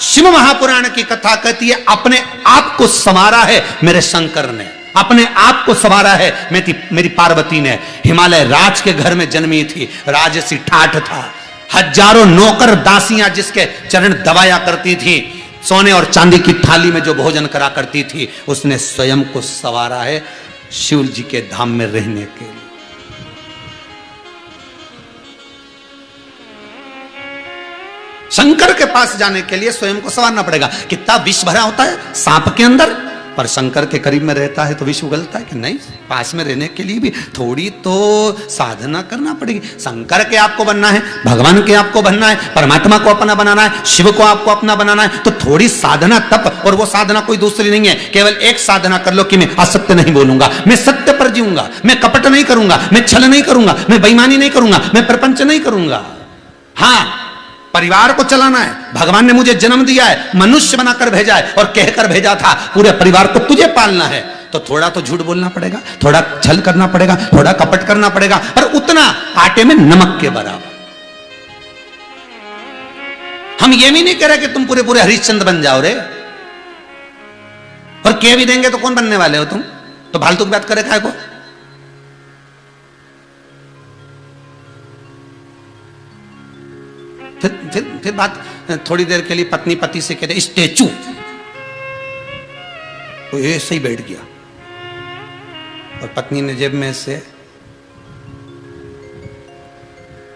शिव महापुराण की कथा कहती है अपने आप को संवारा है मेरे शंकर ने, अपने आप को संवारा है मेरी पार्वती ने। हिमालय राज के घर में जन्मी थी, राजसी ठाठ था, हजारों नौकर दासियां जिसके चरण दबाया करती थी, सोने और चांदी की थाली में जो भोजन करा करती थी, उसने स्वयं को संवारा है शिव जी के धाम में रहने के लिए। शंकर के पास जाने के लिए स्वयं को संवारना पड़ेगा। कितना विष भरा होता है सांप के अंदर, पर शंकर के करीब में रहता है तो विष उगलता है कि नहीं। पास में रहने के लिए भी थोड़ी तो साधना करना पड़ेगी। शंकर के आपको बनना है, भगवान के आपको बनना है, परमात्मा को अपना बनाना है, शिव को आपको अपना बनाना है, तो थोड़ी साधना तप, और वो साधना कोई दूसरी नहीं है। केवल एक साधना कर लो कि मैं असत्य नहीं बोलूंगा, मैं सत्य पर जीऊंगा, मैं कपट नहीं करूंगा, मैं छल नहीं करूंगा, मैं बेईमानी नहीं करूंगा, मैं प्रपंच नहीं करूंगा। हाँ, परिवार को चलाना है। भगवान ने मुझे जन्म दिया है, मनुष्य बनाकर भेजा है और कहकर भेजा था पूरे परिवार को तुझे पालना है, तो थोड़ा तो झूठ बोलना पड़ेगा, थोड़ा छल करना पड़ेगा, थोड़ा कपट करना पड़ेगा, पर उतना आटे में नमक के बराबर। हम ये भी नहीं कह रहे कि तुम पूरे पूरे हरिश्चंद्र बन जाओ रे, और कह भी देंगे तो कौन बनने वाले हो तुम? तो फालतू की बात करे काय को? फिर बात थोड़ी देर के लिए पत्नी पति से कहते स्टैचू, तो ये सही बैठ गया, और पत्नी ने जेब में से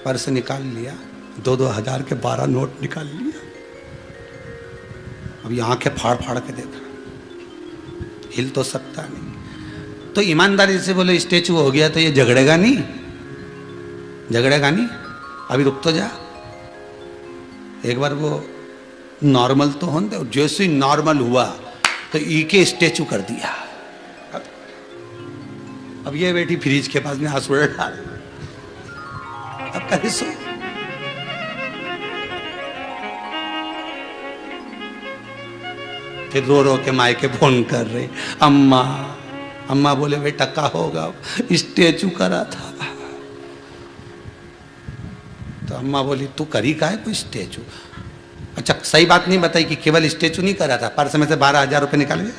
पर्स निकाल लिया, 2-2 हजार के 12 नोट निकाल लिया। अब ये आंखें फाड़ फाड़ के देखा, हिल तो सकता नहीं। तो ईमानदारी से बोले स्टैचू हो गया तो ये झगड़ेगा नहीं, झगड़ेगा नहीं, अभी रुक तो जा, एक बार वो नॉर्मल तो होने दे। जैसे ही नॉर्मल हुआ तो ई के स्टैचू कर दिया। अब ये बेटी फ्रिज के पास में आंसू डाल, अब करे सो। फिर रो रो के मायके फोन कर रहे, अम्मा अम्मा। बोले बेटा का होगा, स्टैचू करा था। तो अम्मा बोली तू करी का है कोई स्टैचू? अच्छा, सही बात नहीं बताई कि केवल स्टैचू नहीं करा था, पर्स में से 12,000 रुपए निकाल गए,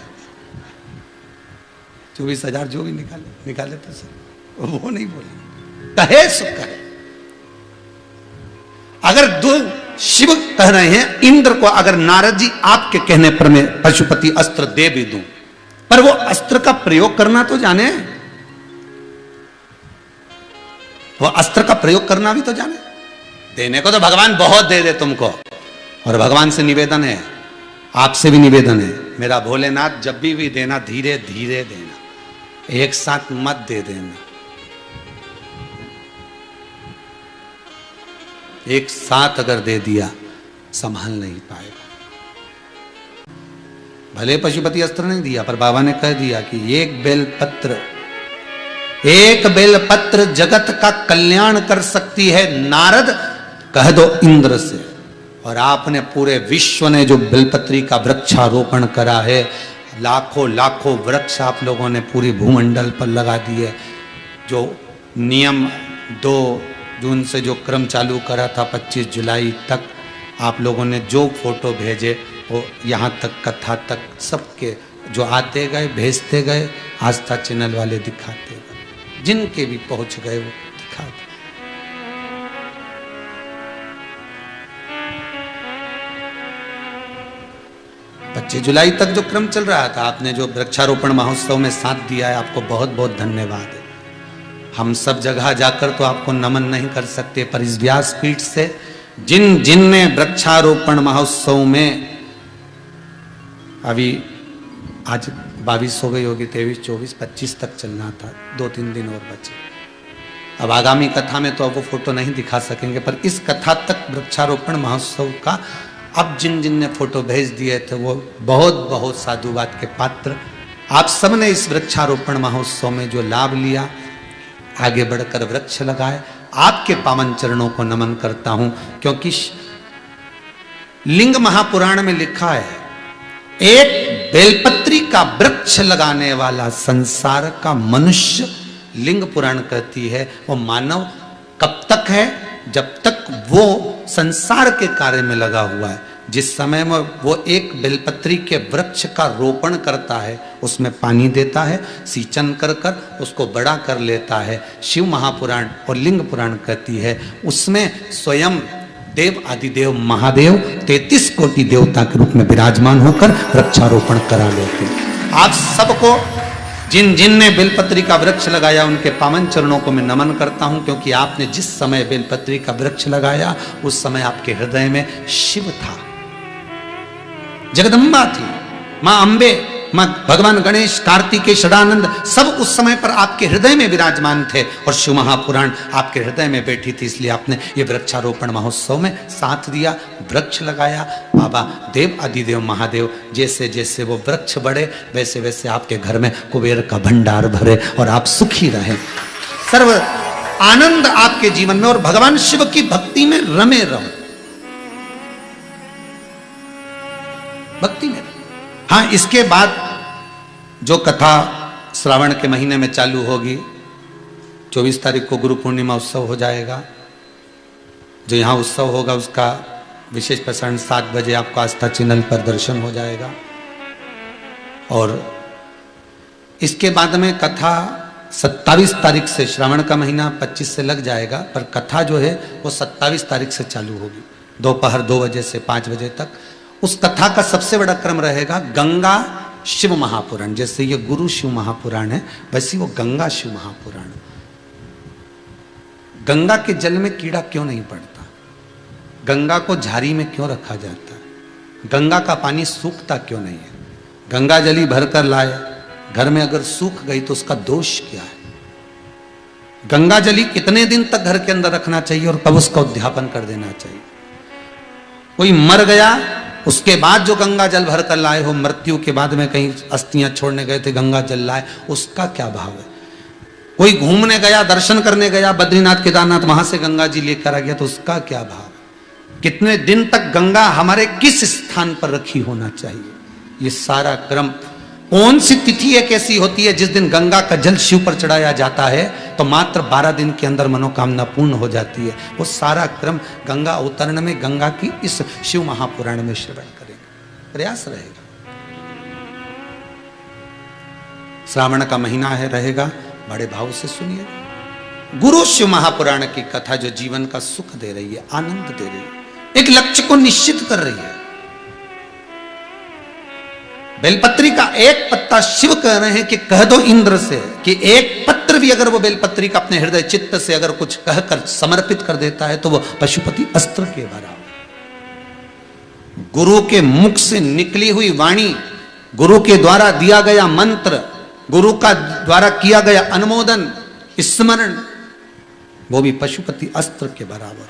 24,000 जो भी निकाले तो सर वो नहीं बोले, कहे सो कहे। अगर दो शिव कह रहे हैं इंद्र को, अगर नारद जी आपके कहने पर मैं पशुपति अस्त्र दे भी दूं, पर वो अस्त्र का प्रयोग करना तो जाने, वो अस्त्र का प्रयोग करना भी तो जाने। देने को तो भगवान बहुत दे दे तुमको, और भगवान से निवेदन है, आपसे भी निवेदन है, मेरा भोलेनाथ जब भी देना धीरे धीरे देना, एक साथ मत दे देना। एक साथ अगर दे दिया संभाल नहीं पाएगा। भले पशुपति अस्त्र नहीं दिया, पर बाबा ने कह दिया कि एक बेलपत्र जगत का कल्याण कर सकती है, नारद कह दो इंद्र से। और आपने पूरे विश्व ने जो बेलपत्री का वृक्षारोपण करा है, लाखों लाखों वृक्ष आप लोगों ने पूरी भूमंडल पर लगा दिए। जो नियम 2 जून से जो क्रम चालू करा था 25 जुलाई तक, आप लोगों ने जो फोटो भेजे वो यहाँ तक कथा तक सबके जो आते गए भेजते गए, आस्था चैनल वाले दिखाते गए, जिनके भी पहुंच गए वो दिखाते। 25 जुलाई तक जो क्रम चल रहा था, आपने जो वृक्षारोपण महोत्सव में साथ दिया है, आपको बहुत बहुत धन्यवाद है। हम सब जगह जाकर तो आपको नमन नहीं कर सकते, पर इस व्यासपीठ से जिनने वृक्षारोपण महोत्सव में, अभी आज 22 हो गई होगी, 23, 24, 25 तक चलना था, 2-3 दिन और बचे। अब आगामी कथा में तो अब वो फोटो नहीं दिखा सकेंगे, पर इस कथा तक वृक्षारोपण महोत्सव का अब जिन ने फोटो भेज दिए थे वो बहुत बहुत साधुवाद के पात्र। आप सब ने इस वृक्षारोपण महोत्सव में जो लाभ लिया, आगे बढ़कर वृक्ष लगाए, आपके पावन चरणों को नमन करता हूं, क्योंकि लिंग महापुराण में लिखा है, एक बेलपत्री का वृक्ष लगाने वाला संसार का मनुष्य, लिंग पुराण कहती है, वो मानव कब तक है? जब तक वो संसार के कार्य में लगा हुआ है। जिस समय में वो एक बेलपत्री के वृक्ष का रोपण करता है, उसमें पानी देता है, सींचन कर कर उसको बड़ा कर लेता है, शिव महापुराण और लिंग पुराण कहती है, उसमें स्वयं देव आदिदेव महादेव 33 कोटि देवता के रूप में विराजमान होकर वृक्षारोपण करा लेते हैं। आप सबको जिन जिन ने बेलपत्री का वृक्ष लगाया उनके पावन चरणों को मैं नमन करता हूं, क्योंकि आपने जिस समय बेलपत्री का वृक्ष लगाया उस समय आपके हृदय में शिव था, जगदम्बा थी, मां अंबे, मां भगवान गणेश, कार्तिकेय, षडानंद सब उस समय पर आपके हृदय में विराजमान थे और शिव महापुराण आपके हृदय में बैठी थी। इसलिए आपने ये वृक्षारोपण महोत्सव में साथ दिया, वृक्ष लगाया। बाबा देव आदिदेव महादेव जैसे जैसे वो वृक्ष बढ़े वैसे वैसे आपके घर में कुबेर का भंडार भरे और आप सुखी रहें, सर्व आनंद आपके जीवन में और भगवान शिव की भक्ति में रमे रहो, भक्ति में। हाँ, इसके बाद जो कथा श्रावण के महीने में चालू होगी, 24 तारीख को गुरु पूर्णिमा उत्सव हो जाएगा। जो यहाँ उत्सव होगा उसका विशेष प्रसारण 7 बजे आपको आस्था चैनल पर दर्शन हो जाएगा। और इसके बाद में कथा 27 तारीख से, श्रावण का महीना 25 से लग जाएगा, पर कथा जो है वो 27 तारीख से चालू होगी, दोपहर 2 बजे से 5 बजे तक। उस कथा का सबसे बड़ा क्रम रहेगा गंगा शिव महापुराण। जैसे ये गुरु शिव महापुराण है वैसे वो गंगा शिव महापुराण। गंगा के जल में कीड़ा क्यों नहीं पड़ता, गंगा को झाड़ी में क्यों रखा जाता है, गंगा का पानी सूखता क्यों नहीं है, गंगा जली भरकर लाए, घर में अगर सूख गई तो उसका दोष क्या है, गंगा जली कितने दिन तक घर के अंदर रखना चाहिए और कब उसका उद्यापन कर देना चाहिए। कोई मर गया उसके बाद जो गंगा जल भर कर लाए हो, मृत्यु के बाद में कहीं अस्थियां छोड़ने गए थे गंगा जल लाए, उसका क्या भाव है। कोई घूमने गया, दर्शन करने गया बद्रीनाथ केदारनाथ, वहां से गंगा जी लेकर आ गया तो उसका क्या भाव है। कितने दिन तक गंगा हमारे किस स्थान पर रखी होना चाहिए, ये सारा क्रम। कौन सी तिथि एक ऐसी होती है जिस दिन गंगा का जल शिव पर चढ़ाया जाता है तो मात्र 12 दिन के अंदर मनोकामना पूर्ण हो जाती है। वो सारा क्रम गंगा अवतरण में, गंगा की इस शिव महापुराण में श्रवण करेंगे, प्रयास रहेगा। श्रावण का महीना है, रहेगा, बड़े भाव से सुनिए। गुरु शिव महापुराण की कथा जो जीवन का सुख दे रही है, आनंद दे रही है, एक लक्ष्य को निश्चित कर रही है। बेलपत्री का एक पत्ता शिव कह रहे हैं कि कह दो इंद्र से कि एक पत्र भी अगर वो बेलपत्री का अपने हृदय चित्त से अगर कुछ कहकर समर्पित कर देता है तो वो पशुपति अस्त्र के बराबर। गुरु के मुख से निकली हुई वाणी, गुरु के द्वारा दिया गया मंत्र, गुरु का द्वारा किया गया अनुमोदन, स्मरण, वो भी पशुपति अस्त्र के बराबर।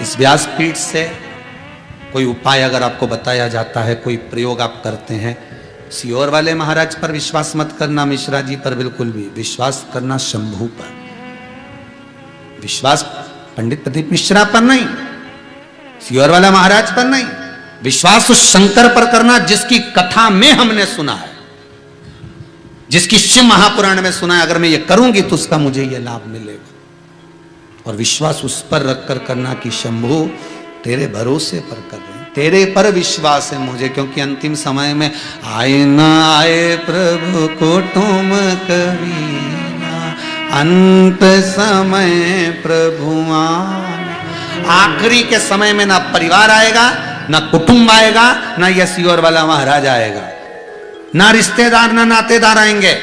इस व्यासपीठ से कोई उपाय अगर आपको बताया जाता है, कोई प्रयोग आप करते हैं, सियोर वाले महाराज पर विश्वास मत करना, मिश्रा जी पर बिल्कुल भी विश्वास करना, शंभू पर विश्वास, पंडित प्रदीप मिश्रा पर नहीं, सियोर वाला महाराज पर नहीं, विश्वास उस शंकर पर करना जिसकी कथा में हमने सुना है, जिसकी शिव महापुराण में सुना है। अगर मैं ये करूंगी तो उसका मुझे ये लाभ मिलेगा। और विश्वास उस पर रखकर करना कि शंभू तेरे भरोसे पर कर रहे हैं, तेरे पर विश्वास है मुझे, क्योंकि अंतिम समय में आए ना आए प्रभु को तुम कभी ना, अंत समय प्रभु आना। आखिरी के समय में ना परिवार आएगा, ना कुटुंब आएगा, ना यह सियोर वाला महाराज आएगा, ना रिश्तेदार ना नातेदार आएंगे।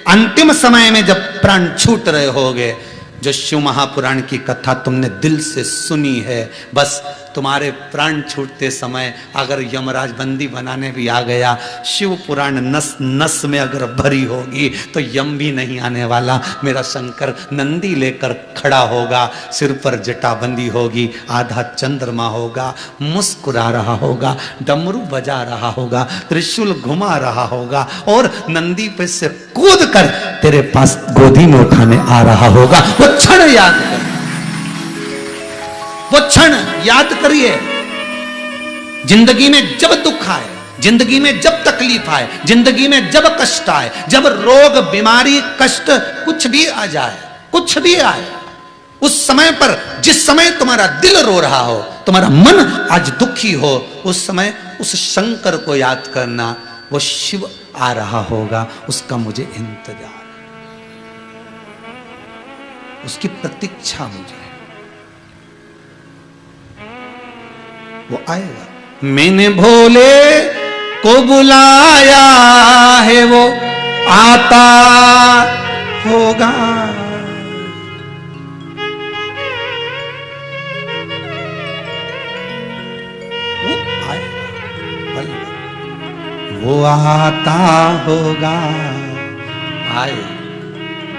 अंतिम समय में जब प्राण छूट रहे होगे, जो शिव महापुराण की कथा तुमने दिल से सुनी है, बस तुम्हारे प्राण छूटते समय अगर यमराज बंदी बनाने भी आ गया, शिव पुराण नस नस में अगर भरी होगी तो यम भी नहीं आने वाला। मेरा शंकर नंदी लेकर खड़ा होगा, सिर पर जटा बंदी होगी, आधा चंद्रमा होगा, मुस्कुरा रहा होगा, डमरू बजा रहा होगा, त्रिशूल घुमा रहा होगा और नंदी पे से कूद कर तेरे पास गोदी में उठाने आ रहा होगा। वो क्षण याद कर, वो क्षण याद करिए। जिंदगी में जब दुख आए, जिंदगी में जब तकलीफ आए, जिंदगी में जब कष्ट आए, जब रोग बीमारी कष्ट कुछ भी आ जाए, कुछ भी आए, उस समय पर जिस समय तुम्हारा दिल रो रहा हो तुम्हारा मन आज दुखी हो, उस समय उस शंकर को याद करना, वो शिव आ रहा होगा, उसका मुझे इंतजार, उसकी प्रतीक्षा मुझे, वो आएगा। मैंने भोले को बुलाया है, वो आता होगा। वो आएगा, वो आता होगा। आए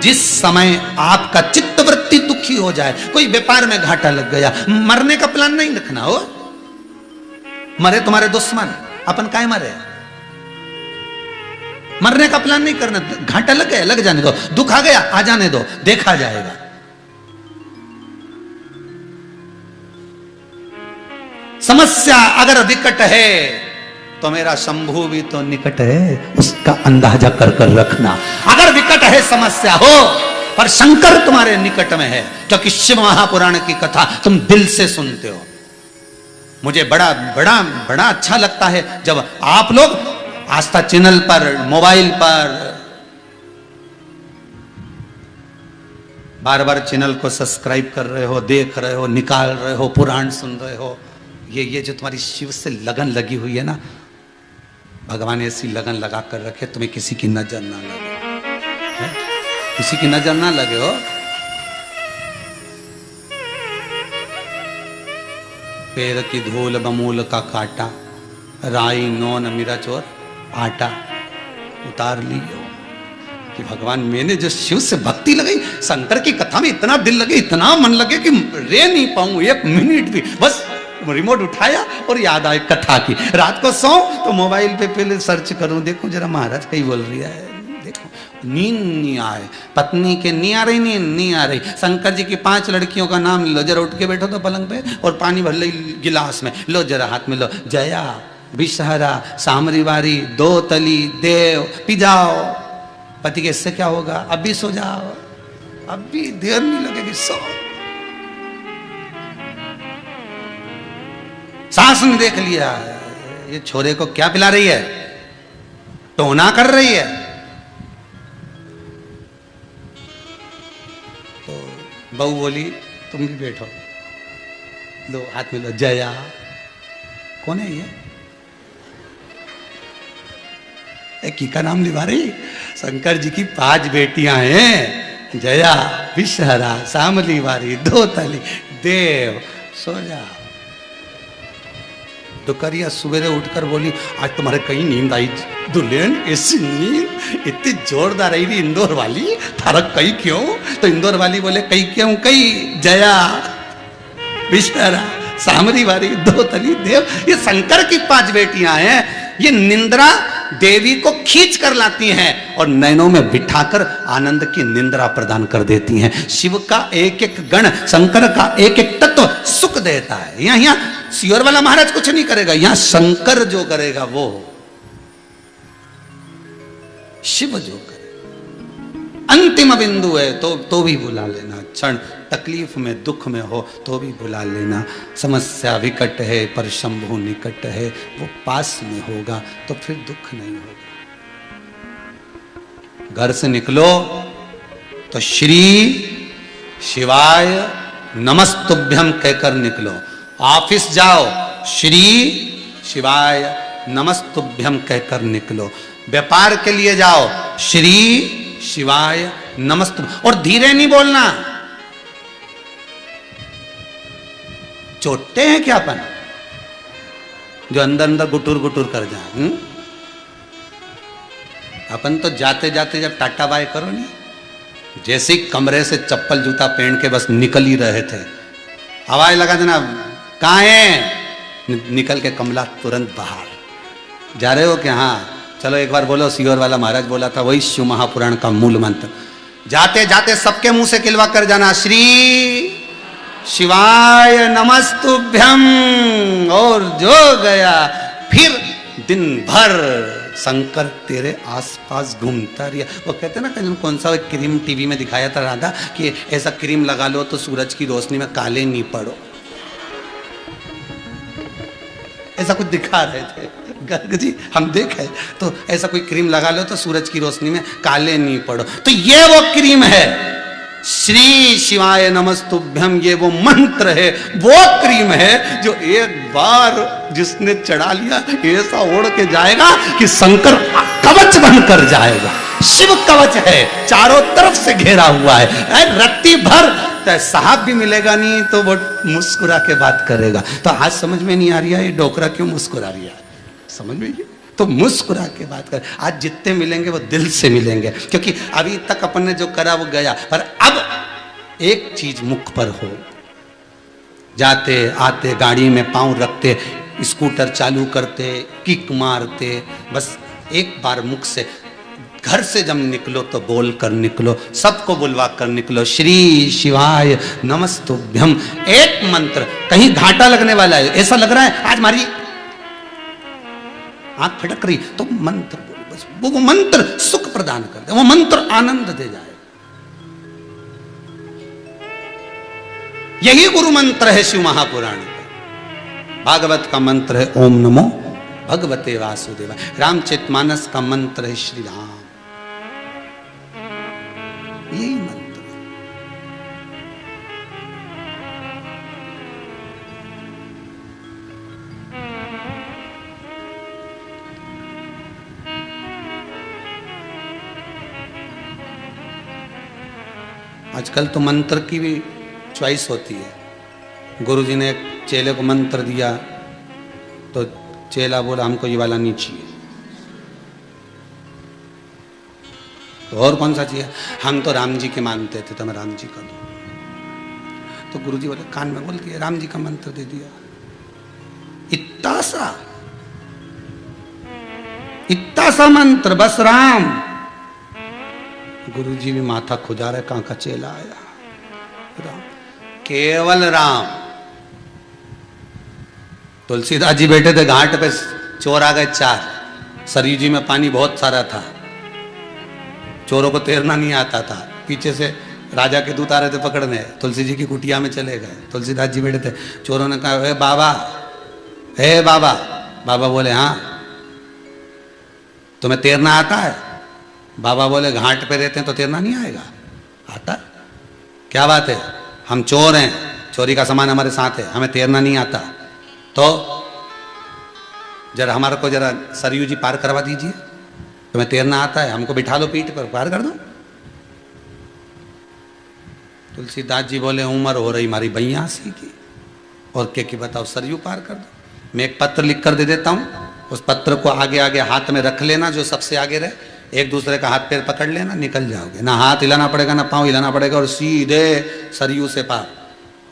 जिस समय आपका चित्तवृत्ति दुखी हो जाए, कोई व्यापार में घाटा लग गया, मरने का प्लान नहीं रखना हो। मरे तुम्हारे दुश्मन, अपन काय मरे, मरने का प्लान नहीं करना। घाटा लग गया, लग जाने दो, दुख आ गया, आ जाने दो, देखा जाएगा। समस्या अगर विकट है तो मेरा शंभू भी तो निकट है, उसका अंदाजा कर कर रखना। अगर विकट है समस्या हो, पर शंकर तुम्हारे निकट में है, क्योंकि शिव महापुराण की कथा तुम दिल से सुनते हो। मुझे बड़ा बड़ा बड़ा अच्छा लगता है जब आप लोग आस्था चैनल पर, मोबाइल पर बार बार चैनल को सब्सक्राइब कर रहे हो, देख रहे हो, निकाल रहे हो, पुराण सुन रहे हो। ये जो तुम्हारी शिव से लगन लगी हुई है ना, भगवान ऐसी लगन लगा कर रखे तुम्हें किसी की नजर ना लगे, किसी की नजर ना लगे हो। पैर की धूल बमूल का काटा, राई नौन मिर्च और आटा उतार लियो। कि भगवान मैंने जो शिव से भक्ति लगाई, शंकर की कथा में इतना दिल लगे, इतना मन लगे कि रह नहीं पाऊं एक मिनट भी। बस रिमोट उठाया और याद आए कथा की। रात को सो तो मोबाइल पे पहले सर्च करूं, देखो जरा महाराज कहीं बोल रही है, देखो नींद नहीं आए, पत्नी के नहीं आ रही, नींद नहीं आ रही। शंकर जी की 5 लड़कियों का नाम लो, जरा उठ के बैठो तो पलंग पे, और पानी भर लो गिलास में, लो जरा हाथ में लो, जया, विषहरा, सामरी वारी, दो तली, देव, पी जाओ। पति के इससे क्या होगा, अब भी सो जाओ, अब भी देर नहीं लगेगी, सो। सास ने देख लिया ये छोरे को क्या पिला रही है, टोना कर रही है, तो बहू बोली तुम भी बैठो, लो हाथ में लो, जया। कौन है ये, एक का नाम निभा रही। शंकर जी की 5 बेटियां हैं, जया, विषहरा, सामली वारी, दो तली, देव, सो जा। दोपहरिया सवेरे उठकर बोली आज तुम्हारे कहीं नींद आई दुल्हन, ऐसी नींद इतनी जोरदार आई थी इंदौर वाली, थारा कहीं क्यों? तो इंदौर वाली बोले कहीं क्यों, कहीं जया, विषहरा, सामरी वारी, दो तली, देव, ये शंकर की 5 बेटियां हैं। ये निंद्रा देवी को खींच कर लाती हैं और नैनों में बिठाकर आनंद की निंद्रा प्रदान कर देती हैं। शिव का एक एक गण, शंकर का एक एक तत्व सुख देता है। यहाँ सियोर वाला महाराज कुछ नहीं करेगा, यहां शंकर जो करेगा वो, शिव जो करे। अंतिम बिंदु है तो भी बुला लेना, क्षण तकलीफ में, दुख में हो तो भी बुला लेना। समस्या विकट है पर शंभु निकट है, वो पास में होगा तो फिर दुख नहीं होगा। घर से निकलो तो श्री शिवाय नमस्तुभ्यम कहकर निकलो। ऑफिस जाओ, श्री शिवाय नमस्तुभ्यम कहकर निकलो। व्यापार के लिए जाओ, श्री शिवाय नमस्तुभ्यम। और धीरे नहीं बोलना, चोटते हैं क्या अपन जो अंदर अंदर गुटुर गुटुर कर जाए। अपन तो जाते जाते जब टाटा बाय करो नहीं, जैसे ही कमरे से चप्पल जूता पहन के बस निकल ही रहे थे, आवाज लगा देना कहाँ है, निकल के कमला तुरंत बाहर। जा रहे हो क्या? हाँ चलो एक बार बोलो, सियोर वाला महाराज बोला था, वही शिव महापुराण का मूल मंत्र। जाते जाते सबके मुंह से किलवा कर जाना, श्री शिवाय नमस्तुभ्यम। और जो गया फिर दिन भर शंकर तेरे आसपास घूमता रहा। वो कहते ना कौन सा क्रीम टीवी में दिखाया था राधा कि ऐसा क्रीम लगा लो तो सूरज की रोशनी में काले नहीं पड़ो। ऐसा कुछ दिखा रहे थे गर्ग जी, हम देखे तो ऐसा कोई क्रीम लगा लो तो सूरज की रोशनी में काले नहीं पड़ो। तो ये वो क्रीम है, श्री शिवाय नमस्तुभ्यम, ये वो मंत्र है, वो क्रीम है जो एक बार जिसने चढ़ा लिया ऐसा ओढ़ के जाएगा कि शंकर कवच बनकर जाएगा। शिव कवच है, चारों तरफ से घेरा हुआ है, रत्ती भर तो साहब भी मिलेगा नहीं तो वो मुस्कुरा के बात करेगा। तो आज समझ में नहीं आ रही है ये डोकरा क्यों मुस्कुरा रही है, समझ में ये तो मुस्कुरा के बात कर। आज जितने मिलेंगे वो दिल से मिलेंगे, क्योंकि अभी तक अपन ने जो करा वो गया, पर अब एक चीज मुख पर हो, जाते आते गाड़ी में पांव रखते, स्कूटर चालू करते, किक मारते, बस एक बार मुख से, घर से जब निकलो तो बोल कर निकलो, सबको बुलवा कर निकलो, श्री शिवाय नमस्तुभ्यम। एक मंत्र, कहीं घाटा लगने वाला है, ऐसा लग रहा है आज हमारी आंख फटक रही, तो मंत्र बोलो, बस वो मंत्र सुख प्रदान कर दे, वो मंत्र आनंद दे जाए। यही गुरु मंत्र है शिव महापुराण का। भागवत का मंत्र है ओम नमो भगवते वासुदेवाय। रामचरितमानस का मंत्र है श्री राम। यही मंत्र है। आजकल तो मंत्र की भी चॉइस होती है। गुरुजी ने एक चेले को मंत्र दिया तो चेला बोला हमको ये वाला नहीं चाहिए, तो और कौन सा चाहिए, हम तो राम जी के मानते थे तो मैं राम जी का दूं। तो गुरुजी बोले कान में बोल दिया, राम जी का मंत्र दे दिया। इतना सा मंत्र, बस राम। गुरुजी भी माथा खुजा रहे, कहां का चेला आया, राम, केवल राम। तुलसीदास जी बैठे थे घाट पे, चोर आ गए 4, सरयू जी में पानी बहुत सारा था, चोरों को तैरना नहीं आता था, पीछे से राजा के दूत आ रहे थे पकड़ने, तुलसी जी की कुटिया में चले गए। तुलसीदास जी बैठे थे, चोरों ने कहा हे बाबा, हे बाबा। बाबा बोले हाँ तुम्हें तैरना आता है? बाबा बोले घाट पे रहते हैं तो तैरना नहीं आएगा? आता। क्या बात है, हम चोर हैं, चोरी का सामान हमारे साथ है, हमें तैरना नहीं आता, तो जरा हमारे को जरा सरयू जी पार करवा दीजिए, तुम्हें तैरना आता है, हमको बिठा लो पीठ पर, पार कर दो। तुलसीदास जी बोले उम्र हो रही हमारी बयासी की, और क्या बताओ सरयू पार कर दो। मैं एक पत्र लिख कर दे देता हूँ, उस पत्र को आगे आगे हाथ में रख लेना, जो सबसे आगे रहे, एक दूसरे का हाथ पैर पकड़ लेना, निकल जाओगे, ना हाथ हिलाना पड़ेगा ना पाँव हिलाना पड़ेगा, और सीधे सरयू से पार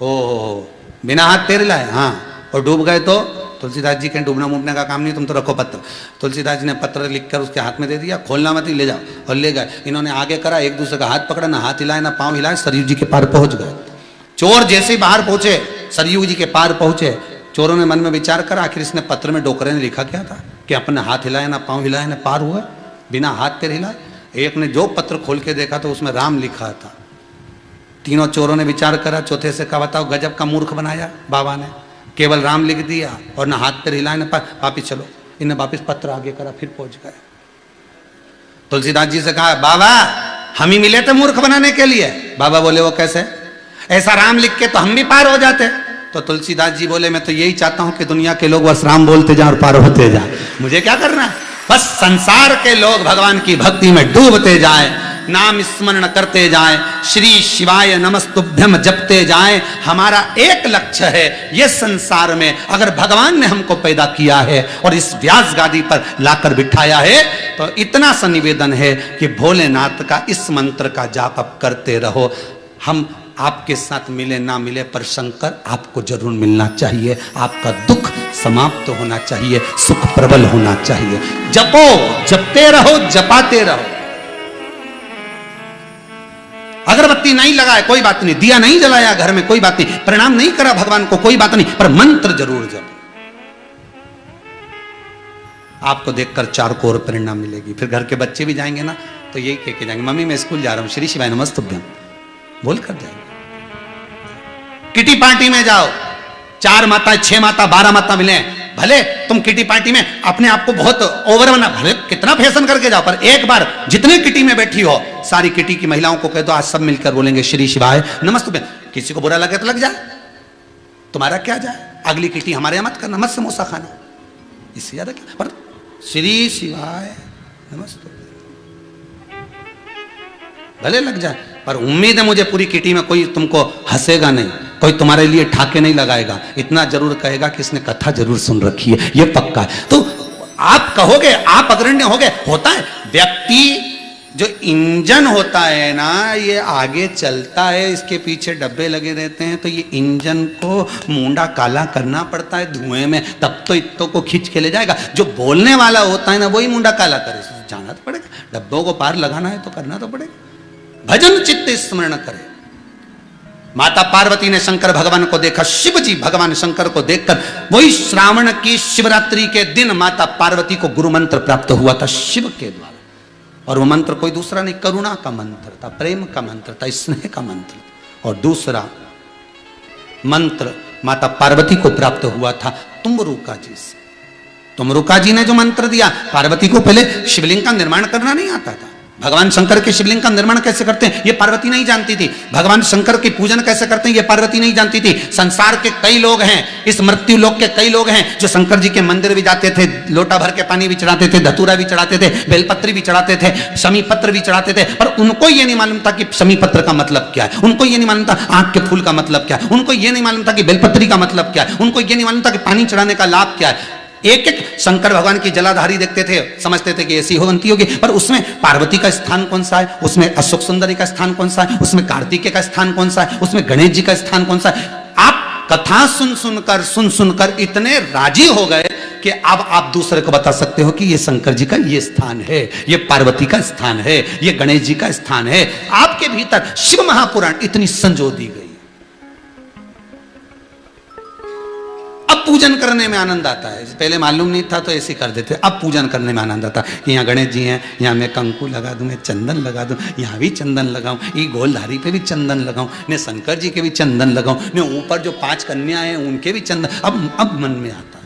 हो बिना हाथ पैर हिलाए। हाँ, और डूब गए तो तुलसीदास जी के डूबना मुबने का काम नहीं, तुम तो रखो पत्र। तुलसीदास जी ने पत्र लिखकर उसके हाथ में दे दिया, खोलना मत, ले जाओ, और ले गए। इन्होंने आगे करा, एक दूसरे का हाथ पकड़ा, ना हाथ हिलाए ना पाँव हिलाए, सरयू जी के पार पहुंच गए। चोर जैसे ही बाहर पहुंचे, सरयू जी के पार पहुंचे, चोरों ने मन में विचार करा आखिर इसने पत्र में डोकरे ने लिखा क्या था कि अपने हाथ हिलाए ना पाँव हिलाए ना पार हुआ, बिना हाथ पैर हिलाए। एक ने जो पत्र खोल के देखा तो उसमें राम लिखा था। तीनों चोरों ने विचार करा, चौथे से कहा बताओ गजब का मूर्ख बनाया बाबा ने, केवल राम लिख दिया और ना हाथ पैर हिलाए ना पार, वापिस चलो। इन्हें वापिस पत्र आगे करा, फिर पहुंच गए। तुलसीदास जी से कहा बाबा हम ही मिले थे मूर्ख बनाने के लिए। बाबा बोले वो कैसे, ऐसा राम लिख के तो हम भी पार हो जाते। तो तुलसीदास जी बोले मैं तो यही चाहता हूं कि दुनिया के लोग बस राम बोलते जाएं और पार होते जाएं, मुझे क्या करना है, बस संसार के लोग भगवान की भक्ति में डूबते जाएं, नाम स्मरण करते जाएं, श्री शिवाय नमस्तुभ्यम जपते जाएं। हमारा एक लक्ष्य है, ये संसार में अगर भगवान ने हमको पैदा किया है और इस व्यास गादी पर लाकर बिठाया है, तो इतना सा निवेदन है कि भोलेनाथ का इस मंत्र का जाप आप करते रहो। हम आपके साथ मिले ना मिले, पर शंकर आपको जरूर मिलना चाहिए। आपका दुख समाप्त होना चाहिए, सुख प्रबल होना चाहिए। जपो, जपते रहो, जपाते रहो। अगरबत्ती नहीं लगाए कोई बात नहीं, दिया नहीं जलाया घर में कोई बात नहीं, प्रणाम नहीं करा भगवान को कोई बात नहीं, पर मंत्र जरूर जपो। आपको देखकर 4 को और प्रेरणा मिलेगी। फिर घर के बच्चे भी जाएंगे ना तो यही कह के जाएंगे मम्मी मैं स्कूल जा रहा हूं, श्री शिवाय नमस्तुभ्यम बोल कर जाएंगे। किटी पार्टी में जाओ, 4 माता 6 माता 12 माता मिले, भले तुम किटी पार्टी में अपने आप को बहुत ओवर बना, भले कितना फैशन करके जाओ, पर एक बार जितने किटी में बैठी हो सारी किटी की महिलाओं को कह दो आज सब मिलकर बोलेंगे श्री शिवाय नमस्ते। किसी को बुरा लगे तो लग जाए, तुम्हारा क्या जाए, अगली किटी हमारे यहां मत करना, मत समोसा खाना, इससे ज्यादा क्या। पर श्री शिवाय नमस्ते भले लग जाए, पर उम्मीद है मुझे पूरी किटी में कोई तुमको हंसेगा नहीं, कोई तुम्हारे लिए ठाके नहीं लगाएगा, इतना जरूर कहेगा कि इसने कथा जरूर सुन रखी है, ये पक्का है। तो आप कहोगे, आप अग्रण्य होगे। होता है व्यक्ति जो इंजन होता है ना, ये आगे चलता है, इसके पीछे डब्बे लगे रहते हैं, तो ये इंजन को मुंडा काला करना पड़ता है धुएं में, तब तो इत्तो को खींच के ले जाएगा। जो बोलने वाला होता है ना, वही मुंडा काला करे, जाना तो पड़ेगा, डब्बों को पार लगाना है तो करना तो पड़ेगा। भजन चित्त स्मरण करे। माता पार्वती ने शंकर भगवान को देखा, शिव जी भगवान शंकर को देखकर, वही श्रावण की शिवरात्रि के दिन माता पार्वती को गुरु मंत्र प्राप्त हुआ था शिव के द्वारा, और वो मंत्र कोई दूसरा नहीं, करुणा का मंत्र था, प्रेम का मंत्र था, स्नेह का मंत्र था। और दूसरा मंत्र माता पार्वती को प्राप्त हुआ था तुमरुका जी से। तुमरुका जी ने जो मंत्र दिया, पार्वती को पहले शिवलिंग का निर्माण करना नहीं आता था। भगवान शंकर के शिवलिंग का निर्माण कैसे करते हैं ये पार्वती नहीं जानती थी। भगवान शंकर की पूजन कैसे करते हैं ये पार्वती नहीं जानती थी। संसार के कई लोग हैं, इस मृत्यु लोक के कई लोग हैं जो शंकर जी के मंदिर भी जाते थे, लोटा भर के पानी भी चढ़ाते थे, धतूरा भी चढ़ाते थे, बेलपत्री भी चढ़ाते थे, शमी पत्र भी चढ़ाते थे, पर उनको ये नहीं मालूम था कि शमी पत्र का मतलब क्या है, उनको ये नहीं मालूम था आंख के फूल का मतलब क्या है, उनको ये नहीं मालूम था कि बेलपत्री का मतलब क्या है, उनको ये नहीं मालूम था कि पानी चढ़ाने का लाभ क्या है। एक एक शंकर भगवान की जलाधारी देखते थे, समझते थे कि ऐसी हो बनती होगी, पर उसमें पार्वती का स्थान कौन सा है, उसमें अशोक सुंदरी का स्थान कौन सा है, उसमें कार्तिकेय का स्थान कौन सा है, उसमें गणेश जी का स्थान कौन सा है। आप कथा सुन सुनकर इतने राजी हो गए कि अब आप दूसरे को बता सकते हो कि ये शंकर जी का ये स्थान है, ये पार्वती का स्थान है, ये गणेश जी का स्थान है। आपके भीतर शिव महापुराण इतनी संजो दी गई। अब पूजन करने में आनंद आता है, पहले मालूम नहीं था तो ऐसे कर देते, अब पूजन करने में आनंद आता है कि यहाँ गणेश जी हैं, यहाँ मैं कंकु लगा दूं, मैं चंदन लगा दूं, यहाँ भी चंदन लगाऊं, ये गोलधारी पे भी चंदन लगाऊं, मैं शंकर जी के भी चंदन लगाऊं, मैं ऊपर जो 5 कन्या हैं उनके भी चंदन, अब मन में आता है।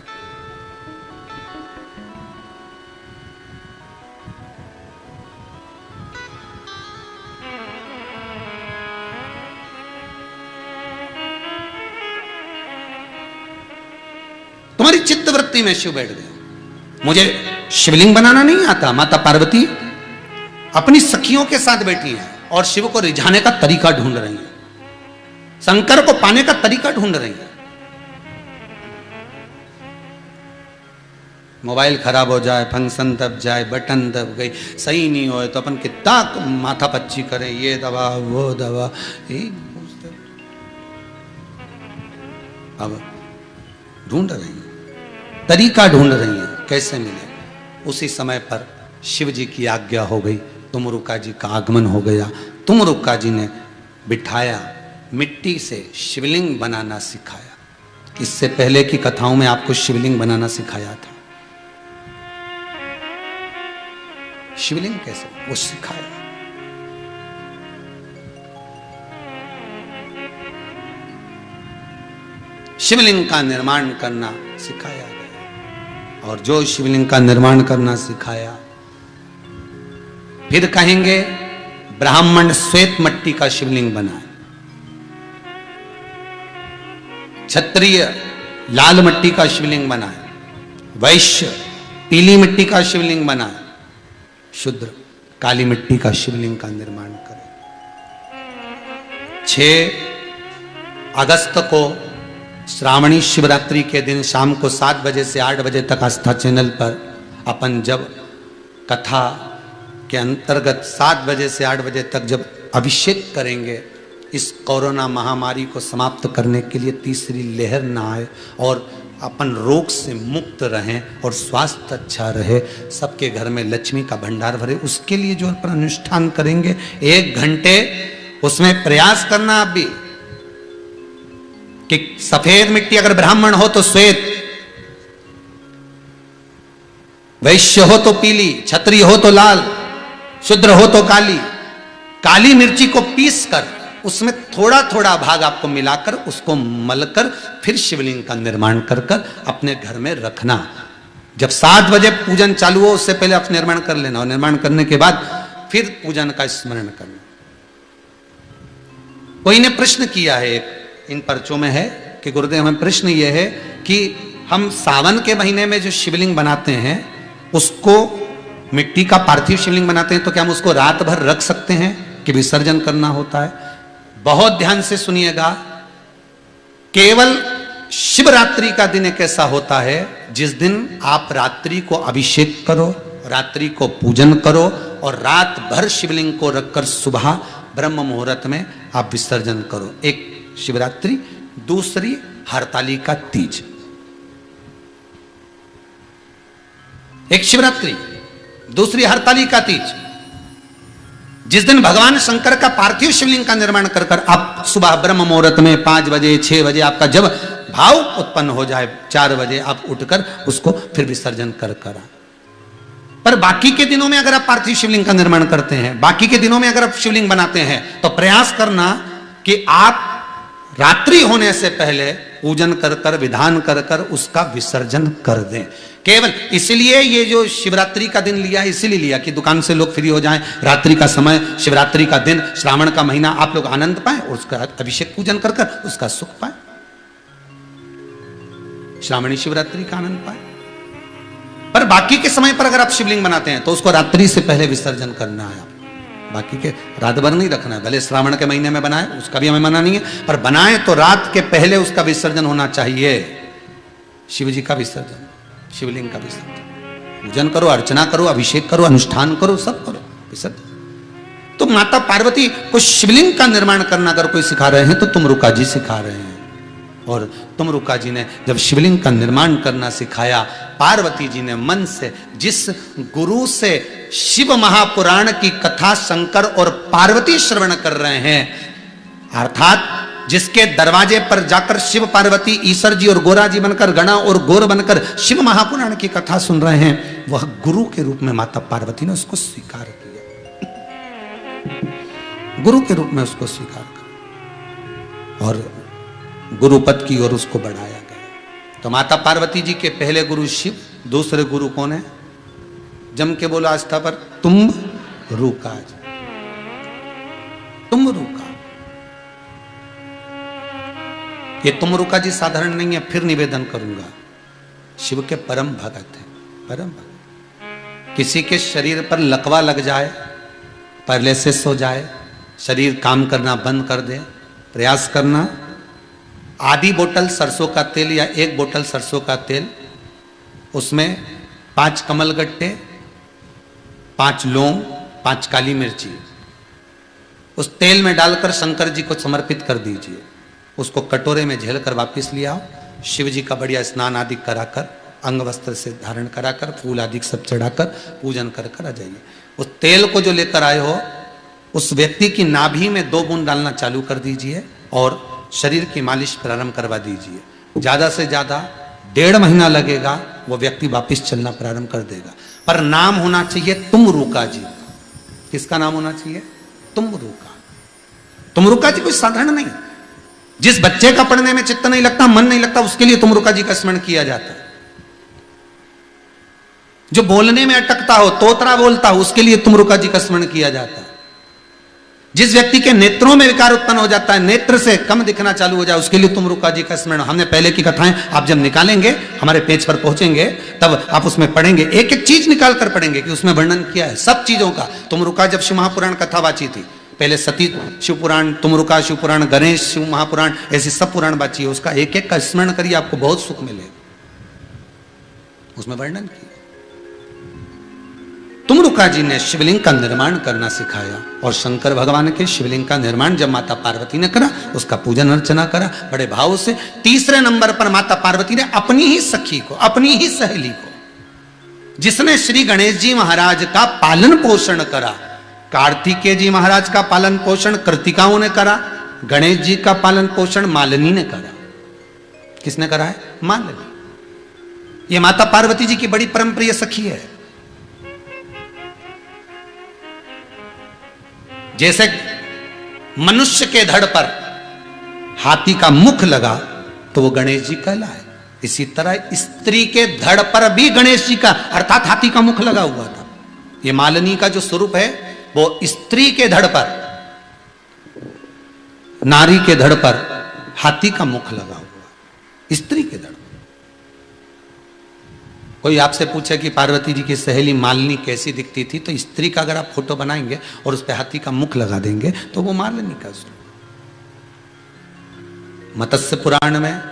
तुम्हारी चित्त वृत्ति में शिव बैठ गए। मुझे शिवलिंग बनाना नहीं आता। माता पार्वती अपनी सखियों के साथ बैठी हैं और शिव को रिझाने का तरीका ढूंढ रही हैं, शंकर को पाने का तरीका ढूंढ रही हैं। मोबाइल खराब हो जाए, फंक्शन दब जाए, बटन दब गई, सही नहीं हो तो अपन कितना माथा पच्ची करें, ये दवा वो दवा, अब ढूंढ रही हैं, तरीका ढूंढ रही हैं कैसे मिले। उसी समय पर शिव जी की आज्ञा हो गई, तुमरुका जी का आगमन हो गया। तुमरुका जी ने बिठाया, मिट्टी से शिवलिंग बनाना सिखाया। इससे पहले की कथाओं में आपको शिवलिंग बनाना सिखाया था। शिवलिंग कैसे वो सिखाया। शिवलिंग का निर्माण करना सिखाया गया, और जो शिवलिंग का निर्माण करना सिखाया, फिर कहेंगे ब्राह्मण श्वेत मट्टी का शिवलिंग बनाए, क्षत्रिय लाल मट्टी का शिवलिंग बनाए, वैश्य पीली मिट्टी का शिवलिंग बनाए, शूद्र काली मिट्टी का शिवलिंग का निर्माण करें। 6 अगस्त को श्रावणी शिवरात्रि के दिन शाम को 7 बजे से 8 बजे तक आस्था चैनल पर अपन जब कथा के अंतर्गत 7 बजे से 8 बजे तक जब अभिषेक करेंगे, इस कोरोना महामारी को समाप्त करने के लिए, तीसरी लहर ना आए और अपन रोग से मुक्त रहें और स्वास्थ्य अच्छा रहे, सबके घर में लक्ष्मी का भंडार भरे, उसके लिए जो अपन अनुष्ठान करेंगे 1 घंटे, उसमें प्रयास करना आप भी कि सफेद मिट्टी अगर ब्राह्मण हो तो श्वेत, वैश्य हो तो पीली, क्षत्रिय हो तो लाल, शूद्र हो तो काली। काली मिर्ची को पीस कर उसमें थोड़ा थोड़ा भाग आपको मिलाकर उसको मलकर फिर शिवलिंग का निर्माण कर कर अपने घर में रखना। जब 7 बजे पूजन चालू हो उससे पहले आप निर्माण कर लेना, और निर्माण करने के बाद फिर पूजन का स्मरण करना। कोई ने प्रश्न किया है, इन पर्चों में है कि गुरुदेव हमें प्रश्न यह है कि हम सावन के महीने में जो शिवलिंग बनाते हैं उसको मिट्टी का पार्थिव शिवलिंग बनाते हैं, तो क्या हम उसको रात भर रख सकते हैं कि विसर्जन करना होता है? बहुत ध्यान से सुनिएगा, केवल शिवरात्रि का दिन एक ऐसा होता है जिस दिन आप रात्रि को अभिषेक करो, रात्रि को पूजन करो और रात भर शिवलिंग को रखकर सुबह ब्रह्म मुहूर्त में आप विसर्जन करो। एक शिवरात्रि, दूसरी हरतालिका तीज। एक शिवरात्रि, दूसरी हरतालिका तीज, जिस दिन भगवान शंकर का पार्थिव शिवलिंग का निर्माण कर कर आप सुबह ब्रह्म मुहूर्त में 5 बजे 6 बजे आपका जब भाव उत्पन्न हो जाए 4 बजे आप उठकर उसको फिर विसर्जन कर कर। पर बाकी के दिनों में अगर आप पार्थिव शिवलिंग का निर्माण करते हैं, बाकी के दिनों में अगर आप शिवलिंग बनाते हैं, तो प्रयास करना कि आप रात्रि होने से पहले पूजन कर कर विधान कर कर उसका विसर्जन कर दें। केवल इसलिए ये जो शिवरात्रि का दिन लिया, इसीलिए लिया कि दुकान से लोग फ्री हो जाएं, रात्रि का समय, शिवरात्रि का दिन, श्रावण का महीना आप लोग आनंद पाएं और उसका अभिषेक पूजन कर कर उसका सुख पाएं, श्रावणी शिवरात्रि का आनंद पाएं। पर बाकी के समय पर अगर आप शिवलिंग बनाते हैं तो उसको रात्रि से पहले विसर्जन करना है। बाकी के रात भर नहीं रखना है। भले श्रावण के महीने में बनाए उसका भी हमें मना नहीं है, पर बनाए तो रात के पहले उसका विसर्जन होना चाहिए। शिव जी का विसर्जन, शिवलिंग का विसर्जन, पूजन करो, अर्चना करो, अभिषेक करो, अनुष्ठान करो, सब करो, विसर्जन। तो माता पार्वती को शिवलिंग का निर्माण करना अगर कोई सिखा रहे हैं तो तुमरुका जी सिखा रहे हैं। और तुमरुका जी ने जब शिवलिंग का निर्माण करना सिखाया, पार्वती जी ने मन से, जिस गुरु से शिव महापुराण की कथा शंकर और पार्वती श्रवण कर रहे हैं, अर्थात जिसके दरवाजे पर जाकर शिव पार्वती ईश्वर जी और गोरा जी बनकर, गणा और गोर बनकर शिव महापुराण की कथा सुन रहे हैं, वह गुरु के रूप में माता पार्वती ने उसको स्वीकार किया, गुरु के रूप में उसको स्वीकार किया और गुरुपद की ओर उसको बढ़ाया गया। तो माता पार्वती जी के पहले गुरु शिव, दूसरे गुरु कौन है? जम के बोलो आस्था पर, तुम रुका जी, तुम रुका। ये तुम रुका जी साधारण नहीं है, फिर निवेदन करूंगा, शिव के परम भगत है, परम भगत। किसी के शरीर पर लकवा लग जाए, पैरालिसिस हो जाए, शरीर काम करना बंद कर दे, प्रयास करना, आधी बोतल सरसों का तेल या 1 बोतल सरसों का तेल, उसमें 5 कमलगट्टे, 5 लौंग, 5 काली मिर्ची, उस तेल में डालकर शंकर जी को समर्पित कर दीजिए। उसको कटोरे में झेल कर वापिस ले आओ, शिव जी का बढ़िया स्नान आदि कराकर, अंग वस्त्र से धारण कराकर, फूल आदि सब चढ़ाकर पूजन कर कर आ जाइए। उस तेल को जो लेकर आए हो उस व्यक्ति की नाभि में 2 बूंद डालना चालू कर दीजिए और शरीर की मालिश प्रारंभ करवा दीजिए। ज्यादा से ज्यादा 1.5 महीना लगेगा, वो व्यक्ति वापिस चलना प्रारंभ कर देगा। पर नाम होना चाहिए तुम रुका जी। किसका नाम होना चाहिए? तुम रुका। तुम रुका जी कोई साधारण नहीं। जिस बच्चे का पढ़ने में चित्त नहीं लगता, मन नहीं लगता, उसके लिए तुम रुका जी का स्मरण किया जाता है। जो बोलने में अटकता हो, तोतरा बोलता हो, उसके लिए तुम रुका जी का स्मरण किया जाता है। जिस व्यक्ति के नेत्रों में विकार उत्पन्न हो जाता है, नेत्र से कम दिखना चालू हो जाए, उसके लिए तुम रुका जी का स्मरण। हमने पहले की कथाएं आप जब निकालेंगे, हमारे पेज पर पहुंचेंगे, तब आप उसमें पढ़ेंगे, एक एक चीज निकाल कर पढ़ेंगे कि उसमें वर्णन किया है सब चीजों का। तुम रुका जब शिव महापुराण कथा बाची थी, पहले सती शिव पुराण, तुम रुका शिव पुराण, गणेश शिव महापुराण, ऐसी सब पुराण बाची है। उसका एक एक का स्मरण करिए, आपको बहुत सुख मिलेगा। उसमें वर्णन किया। तुमरुका जी ने शिवलिंग का निर्माण करना सिखाया और शंकर भगवान के शिवलिंग का निर्माण जब माता पार्वती ने करा, उसका पूजन अर्चना करा बड़े भाव से। तीसरे नंबर पर माता पार्वती ने अपनी ही सखी को, अपनी ही सहेली को, जिसने श्री गणेश जी महाराज का पालन पोषण करा, कार्तिकेय जी महाराज का पालन पोषण कृतिकाओं ने करा, गणेश जी का पालन पोषण मालिनी ने करा। किसने करा है? मालिनी। ये माता पार्वती जी की बड़ी परम प्रिय सखी है। जैसे मनुष्य के धड़ पर हाथी का मुख लगा तो वो गणेश जी कहलाए। इसी तरह स्त्री के धड़ पर भी गणेश जी का अर्थात हाथी का मुख लगा हुआ था। ये मालिनी का जो स्वरूप है वो स्त्री के धड़ पर, नारी के धड़ पर हाथी का मुख लगा हुआ, स्त्री के धड़ पर। कोई आपसे पूछे कि पार्वती जी की सहेली मालिनी कैसी दिखती थी, तो स्त्री का अगर आप फोटो बनाएंगे और उस पर हाथी का मुख लगा देंगे तो वो मालिनी का स्वरूप। मत्स्य पुराण में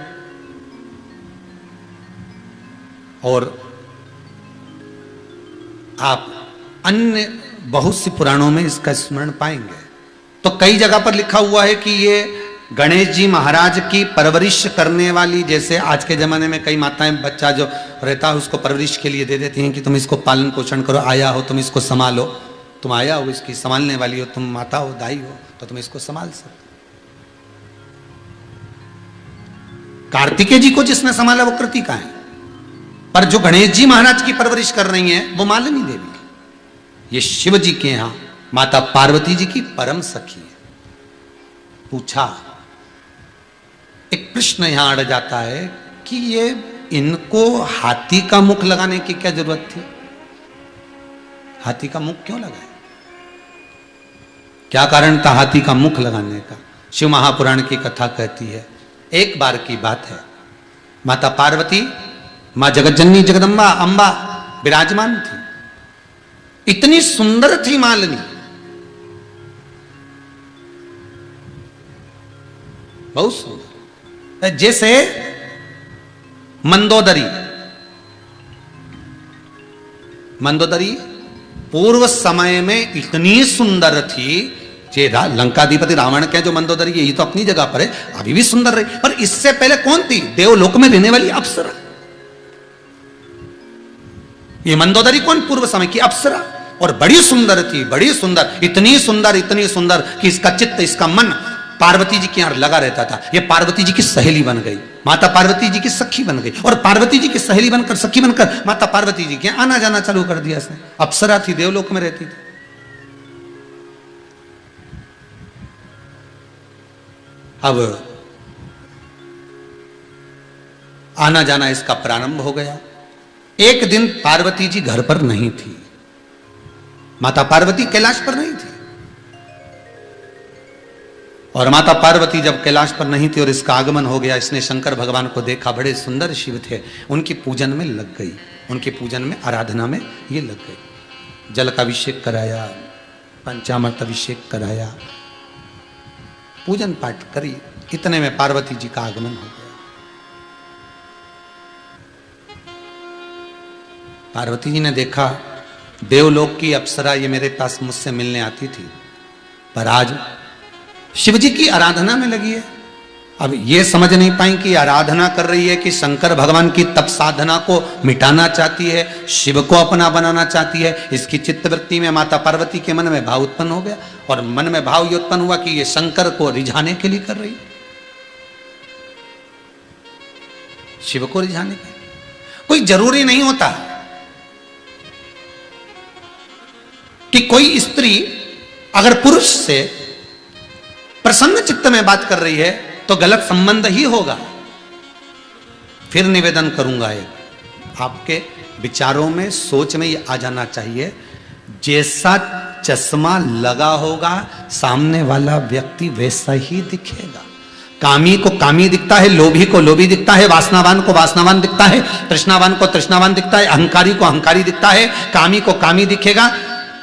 और आप अन्य बहुत सी पुराणों में इसका स्मरण पाएंगे। तो कई जगह पर लिखा हुआ है कि ये गणेश जी महाराज की परवरिश करने वाली, जैसे आज के जमाने में कई माताएं बच्चा जो रहता है उसको परवरिश के लिए दे देती हैं कि तुम इसको पालन पोषण करो, आया हो तुम इसको संभालो, तुम आया हो इसकी संभालने वाली हो, तुम माता हो दाई हो तो तुम इसको संभाल सकते। कार्तिकेय जी को जिसने संभाला वो कृतिका है, पर जो गणेश जी महाराज की परवरिश कर रही हैं वो मालिनी देवी। ये शिव जी के यहां माता पार्वती जी की परम सखी है। पूछा, एक प्रश्न यहां अड़ जाता है कि ये इनको हाथी का मुख लगाने की क्या जरूरत थी? हाथी का मुख क्यों लगाए? क्या कारण था हाथी का मुख लगाने का? शिव महापुराण की कथा कहती है, एक बार की बात है, माता पार्वती मां जगतजननी जगदम्बा अंबा विराजमान थी। इतनी सुंदर थी मालिनी, बहुत सुंदर, जैसे मंदोदरी। मंदोदरी पूर्व समय में इतनी सुंदर थी, जे लंकाधिपति रावण के जो मंदोदरी है ये तो अपनी जगह पर है, अभी भी सुंदर रही, पर इससे पहले कौन थी? देवलोक में रहने वाली अप्सरा। ये मंदोदरी कौन? पूर्व समय की अप्सरा, और बड़ी सुंदर थी, बड़ी सुंदर, इतनी सुंदर कि इसका चित्त, इसका मन पार्वती जी के यहां लगा रहता था। ये पार्वती जी की सहेली बन गई, माता पार्वती जी की सखी बन गई, और पार्वती जी की सहेली बनकर, सखी बनकर माता पार्वती जी के आना जाना चालू कर दिया इसने। अप्सरा थी, देवलोक में रहती थी। अब आना जाना इसका प्रारंभ हो गया। एक दिन पार्वती जी घर पर नहीं थी, माता पार्वती कैलाश पर नहीं थी, और माता पार्वती जब कैलाश पर नहीं थी और इसका आगमन हो गया, इसने शंकर भगवान को देखा, बड़े सुंदर शिव थे, उनकी पूजन में लग गई, उनके पूजन में, आराधना में ये लग गई। जल का अभिषेक कराया, पंचामृत अभिषेक कराया, पूजन पाठ करी, इतने में पार्वती जी का आगमन हो गया। पार्वती जी ने देखा, देवलोक की अप्सरा ये मेरे पास मुझसे मिलने आती थी, पर आज शिव जी की आराधना में लगी है। अब ये समझ नहीं पाई कि आराधना कर रही है कि शंकर भगवान की तप साधना को मिटाना चाहती है, शिव को अपना बनाना चाहती है। इसकी चित्तवृत्ति में माता पार्वती के मन में भाव उत्पन्न हो गया, और मन में भाव ये उत्पन्न हुआ कि ये शंकर को रिझाने के लिए कर रही है, शिव को रिझाने के। कोई जरूरी नहीं होता कि कोई स्त्री अगर पुरुष से प्रसन्न चित्त में बात कर रही है तो गलत संबंध ही होगा। फिर निवेदन करूंगा, एक आपके विचारों में, सोच में ये आ जाना चाहिए, जैसा चश्मा लगा होगा सामने वाला व्यक्ति वैसा ही दिखेगा। कामी को कामी दिखता है, लोभी को लोभी दिखता है, वासनावान को वासनावान दिखता है, तृष्णावान को तृष्णावान दिखता है, अहंकारी को अहंकारी दिखता है, कामी को कामी दिखेगा,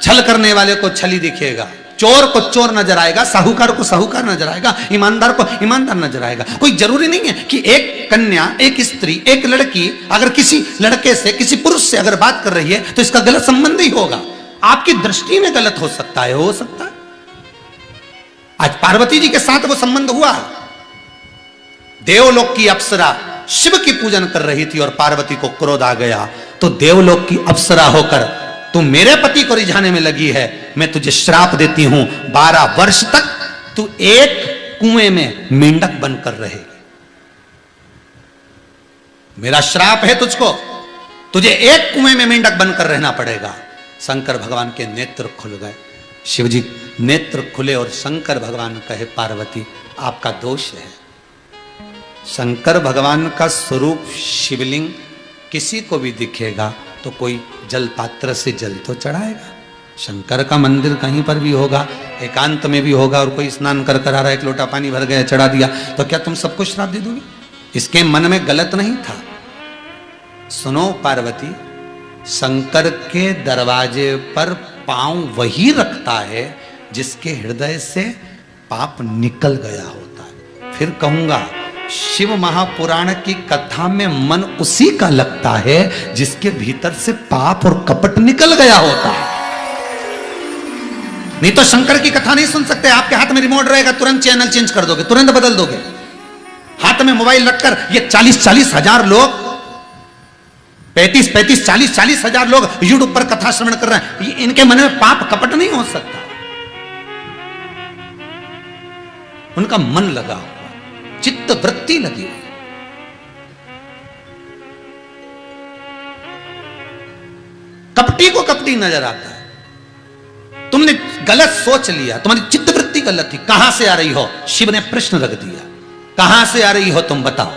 छल करने वाले को छली दिखेगा, चोर को चोर नजर आएगा, साहूकार को साहूकार नजर आएगा, ईमानदार को ईमानदार नजर आएगा। कोई जरूरी नहीं है कि एक कन्या, एक स्त्री, एक लड़की अगर किसी लड़के से, किसी पुरुष से अगर बात कर रही है तो इसका गलत संबंध ही होगा। आपकी दृष्टि में गलत हो सकता है, हो सकता है। आज पार्वती जी के साथ वो संबंध हुआ। देवलोक की अप्सरा शिव की पूजन कर रही थी और पार्वती को क्रोध आ गया, तो देवलोक की अप्सरा होकर तू मेरे पति को रिझाने में लगी है, मैं तुझे श्राप देती हूं, 12 वर्ष तक तू एक कुएं में मेंढक बनकर रहेगी। मेरा श्राप है तुझको, तुझे एक कुएं में मेंढक बनकर रहना पड़ेगा। शंकर भगवान के नेत्र खुल गए। शिव जी नेत्र खुले और शंकर भगवान कहे पार्वती आपका दोष है। शंकर भगवान का स्वरूप शिवलिंग किसी को भी दिखेगा तो कोई जल पात्र से जल तो चढ़ाएगा। शंकर का मंदिर कहीं पर भी होगा, एकांत में भी होगा, और कोई स्नान कर कर आ रहा है, एक लोटा पानी भर गया चढ़ा दिया, तो क्या तुम सबको श्राप दे दोगी? इसके मन में गलत नहीं था। सुनो पार्वती, शंकर के दरवाजे पर पांव वही रखता है जिसके हृदय से पाप निकल गया होता है। फिर कहूंगा, शिव महापुराण की कथा में मन उसी का लगता है जिसके भीतर से पाप और कपट निकल गया होता है। नहीं तो शंकर की कथा नहीं सुन सकते। आपके हाथ में रिमोट रहेगा, तुरंत चैनल चेंज कर दोगे, तुरंत बदल दोगे। हाथ में मोबाइल रखकर ये 40-40 हजार लोग, 35-35, 40-40 हजार लोग यूट्यूब पर कथा श्रवण कर रहे हैं, इनके मन में पाप कपट नहीं हो सकता। उनका मन लगा हुआ, चित्त वृत्ति लगी हुई। कपटी को कपटी नजर आता है। तुमने गलत सोच लिया, तुम्हारी चित्त वृत्ति गलत थी। कहां से आ रही हो? शिव ने प्रश्न रख दिया, कहां से आ रही हो तुम बताओ।